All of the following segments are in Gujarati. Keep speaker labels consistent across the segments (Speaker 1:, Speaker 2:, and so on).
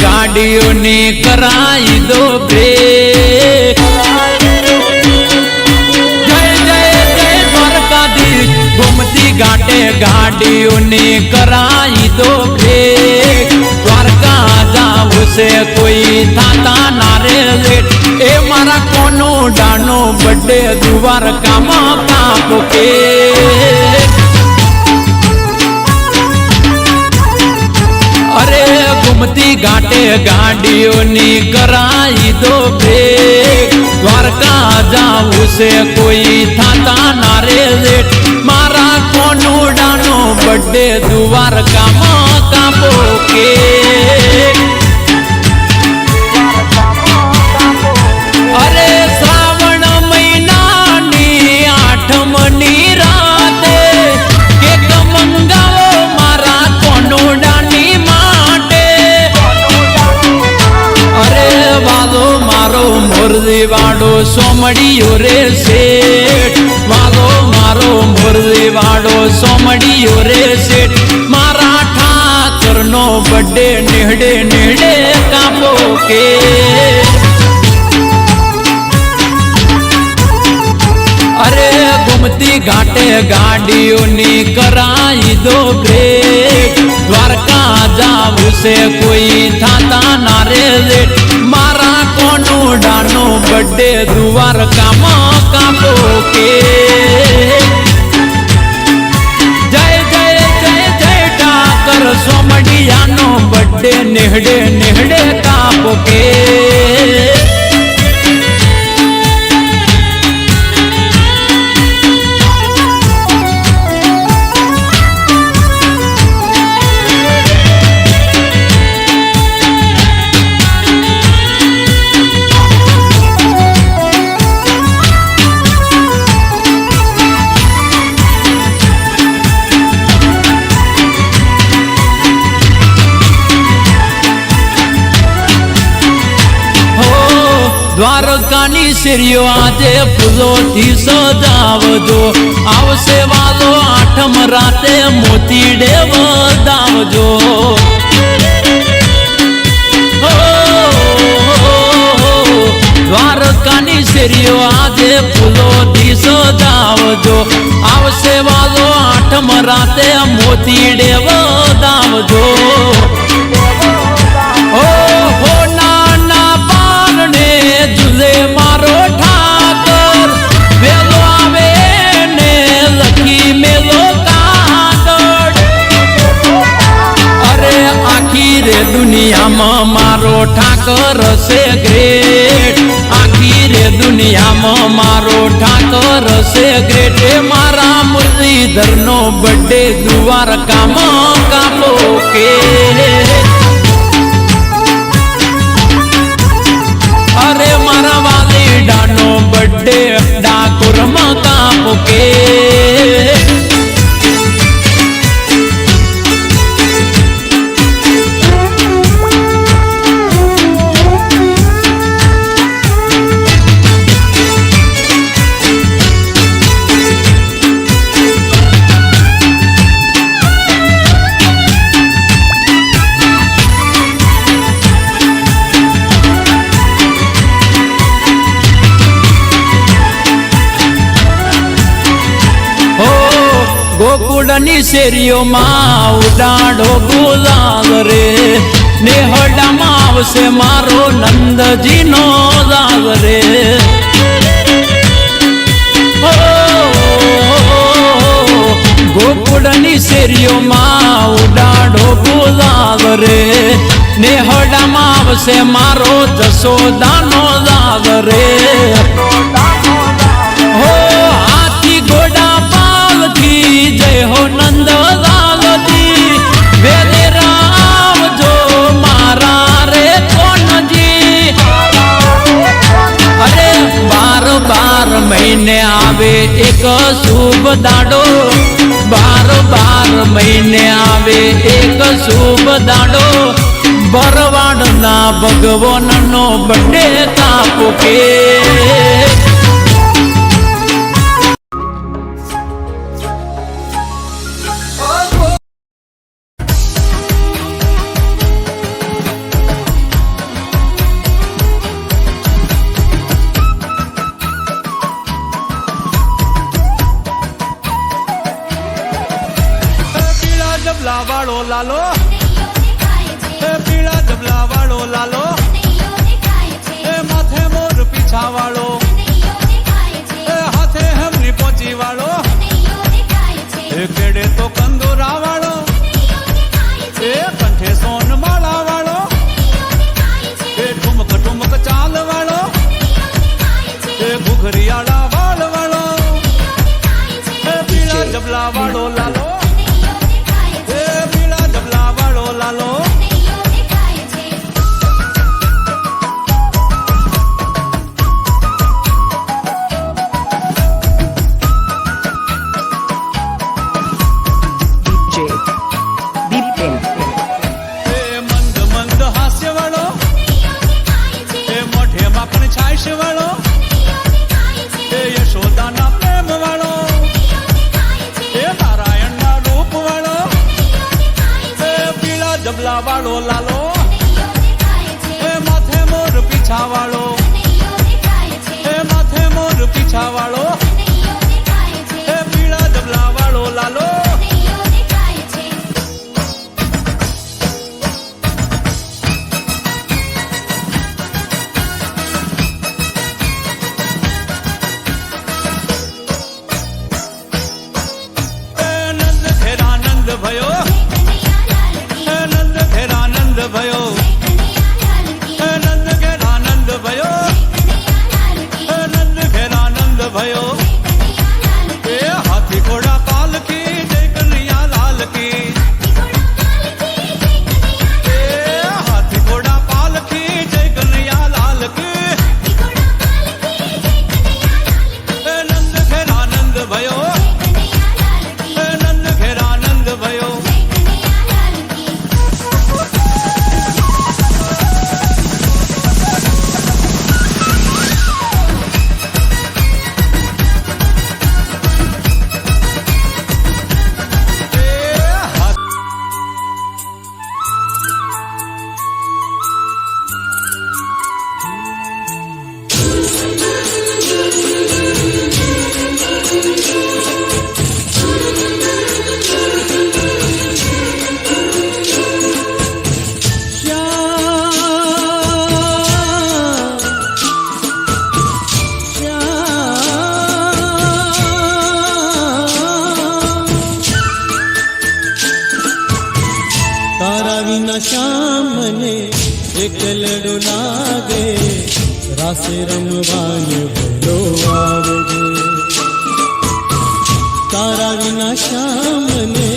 Speaker 1: ગાડીઓની કરાઈ દો બ્રેક જય જય જય દ્વારકાધીશ ગોમતી ઘાટે ગાડીઓની કરાઈ દો બ્રેક દ્વારકા જાવું છે કોઈ થાતા ના રે લેટ એ મારા કોનો ડાનો બર્થડે દ્વારકામાં કાપો કે અરે ગોમતી ઘાટે ગાડીઓની કરાઈ દો બ્રેક દ્વારકા જાવું છે કોઈ થાતા ના રે લેટ મારા કોનુડાનો બર્થડે દ્વારકામાં કાપો કે અરે શ્રાવણ મહિનાની આઠમની રાતે કેક મંગાવો મારા કોનુડાની માટે અરે વાલો મારો મોરલી વાળો સોમડીયો રે શેઠ વાલો મારો મોરલી વાળો સોમડીયો રે શેઠ મારા ઠાકરનો બર્થડે નેહડે નેહડે કાપો કે અરે ગોમતી ઘાટે ગાડીઓની કરાઈ દો બ્રેક દ્વારકા જાવું છે કોઈ થાતા ના રે લેટ મારા કોનુડાનો બર્થડે દ્વારકામાં કાપો કે જય જય જય જય ઠાકર સોમડિયાનો બર્થડે નેહડે નેહડે કાપો કે દ્વારકાની શેરીઓ આજે ફૂલોથી સજાવજો આવશે વાલો આઠમ રાતે મોતીડે વધાવજો દ્વારકાની શેરીઓ આજે ફૂલોથી સજાવજો આવશે વાલો આઠમ રાતે મોતીડે વધાવજો ઝૂલે મારો ઠાકર વેલો આવે ને લખી મેલો કાગળ અરે આખી રે દુનિયામાં મારો ઠાકર છે ગ્રેટ આખી રે દુનિયામાં મારો ઠાકર છે ગ્રેટ એ મારા મુરલીધરનો બર્થડે દ્વારકામાં કાપો કે અરે મારા વાલીડાનો બર્થડે ડાકોરમાં કાપો કે ગોકુળની શેરીઓમાં ઉડાડો ગુલાલ રે નેહડામાં આવશે મારો નંદજીનો લાલ રે ગોકુળની શેરીઓમાં ઉડાડો ગુલાલ રે નેહડામાં આવશે મારો જશોદાનો લાલ રે હાથી ઘોડા જય હો નંદ લાલજી વેદે રામજો મારા રે કોનજી અરે 12 મહિને આવે એક શુભ દાડો 12 મહિને આવે એક શુભ દાડો ભરવાડના ભગવાનનો બર્થડે કાપો કે લાલો એ પીળા જબલા વાળો લાલો એ માથે મોર પીછા વાળો એ હાથે હેમની પોચી વાળો એ કેડે તો કંદોરા વાળો એ કંઠે સોન માળા વાળો એ ઠુમક ઠુમક ચાલ વાળો એ ઘુઘરિયાળા વાળ વાળો એ પીળા જબલા વાળો લાલો એ પીળા જબલા વાળો લાલો છાશ વાળો એ યશોદાના પ્રેમ વાળો એ નારાયણના રૂપ વાળો એ પીળા જબલા વાળો લાલો એ માથે મોર પીછા વાળો એ માથે મોર પીછા વાળો એ પીળા જબલા વાળો લાલો भयो नंद घेरानंद भयो नंद घेरानंद भयो नंद घेरानंद भयो ए हाथी घोड़ा काल की जय कन्हैया लाल की ए हाथी घोड़ा काल की जय कन्हैया लाल की नंद घेरानंद भयो नंद घेरानंद भयो
Speaker 2: श्याम ने एक लड़ो लागे रासे रमवान भलो आवगे तारा विना श्याम ने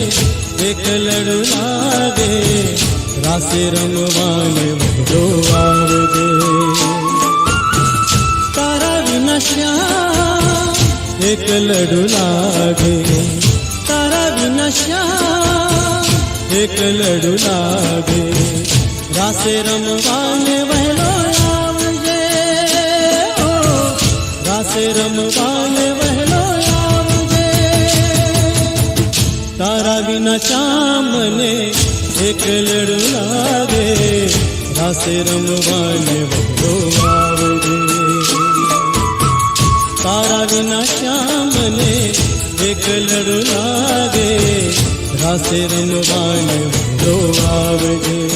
Speaker 2: एक लड़ो लागे रासे रमवान भलो आवगे तारा विना श्याम एक लड़ो लागे तारा विना श्याम एक लड़ू लागे रासे रमवाने वहलो आवजे ओ रासे रमवाने वहलो आवजे तारा बिना श्याम ने एक लड़ू लागे रासे रमवाने वहलो आवजे तारा बिना श्याम ने एक लड़ू लागे रासे रमवाने वहलो आवगे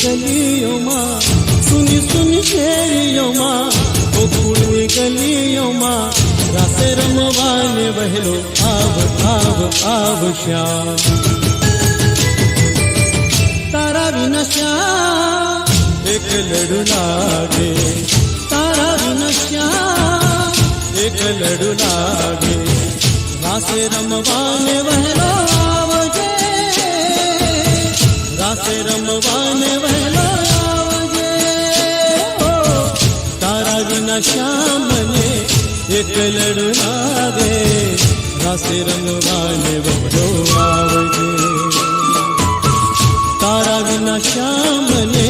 Speaker 2: गलियों माँ सुनी सुनी शेरियों माँ गोकुल गलियों माँ रासे रमवाने बहलो आव आव आव श्याम तारा बिना श्याम एक लड़ू लागे तारा बिना श्याम एक लड़ू लागे रासे रमवाने बहलो आवजे વિના શ્યામ મને એકલડું લાગે, રાસે રમવાને વડો આવજે. તારા વિના શ્યામ મને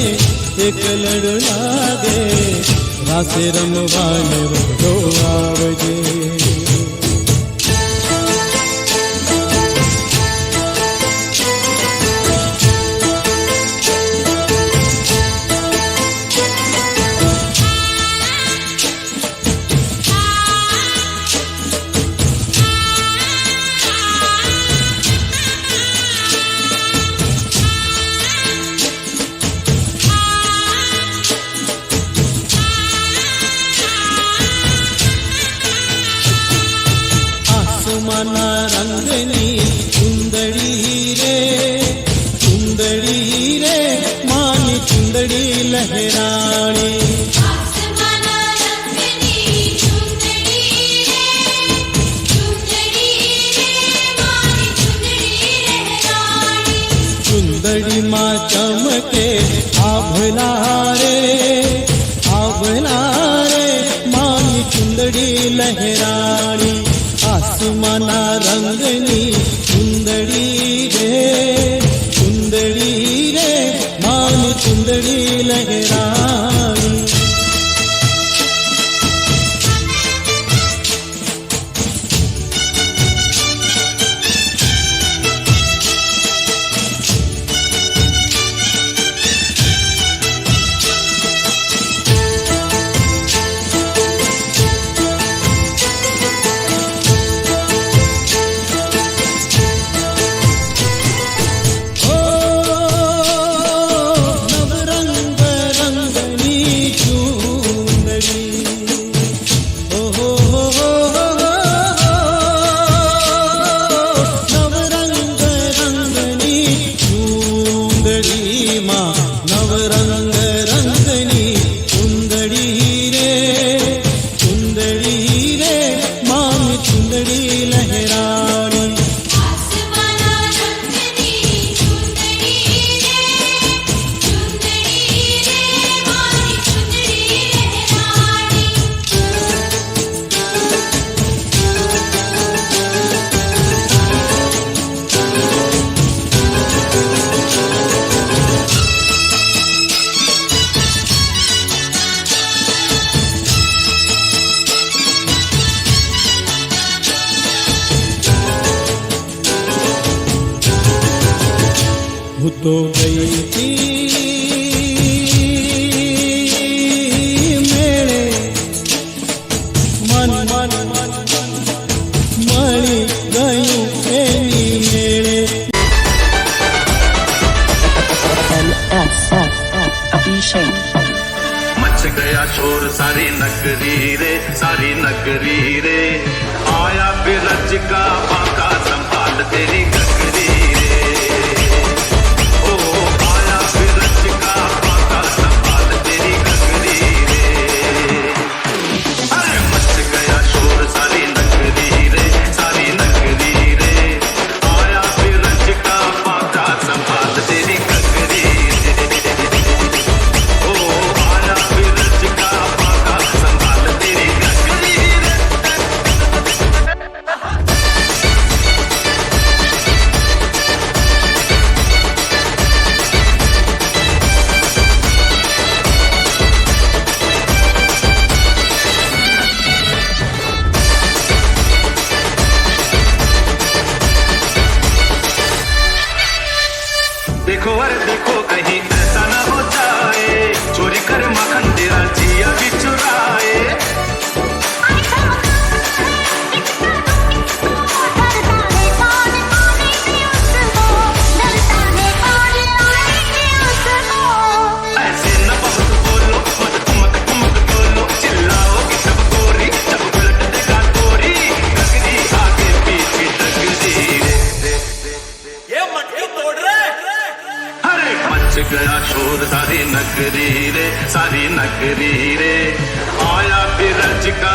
Speaker 2: એકલડું લાગે, રાસે રમવાને વડો આવજે. આસમાના રંગની ચુંદડી રે, ચુંદડી રે માની ચુંદડી લહેરાણી.
Speaker 3: આસમાના રંગની ચુંદડી રે, ચુંદડી રે મારી ચુંદડી લહેરાણી.
Speaker 2: ચુંદડીમાં ચમકે આભલા રે, આભલા રે માની ચુંદડી લહેરાણી. આસમાના રંગની ચુંદડી રે, ચુંદડી રે માની ચુંદડી લહેરાણી. હું તો ગઈ તી મેળે, મન મન મળી ગયું એની મેળે.
Speaker 4: मच गया शोर सारी नगरी रे, सारी नगरी रे. आया बिरज का बाका संभाल तेरी गगरी रे. ओ आया बिरज का बाका संभाल तेरी गगरी रे. अरे मच गया शोर सारी नगरी रे, सारी नगरी रे. आया बिरज का बाका संभाल तेरी गगरी रे. देखो अरे देखो कहीं ऐसा ना हो जाए, चोरी कर मखन तेरा जिया भी चुराए. ऐसे न बहुत बोलो, मत मत मत बोलो, चिल्लाओगी सब गोरी, जब उलट देगा गोरी. गगरी आगे पीछे डगरी रे. ये मटकी तोड़ रहे. अरे मच गया शोर सारी नगरी रे, सारी नगरी रे. आया बिरज का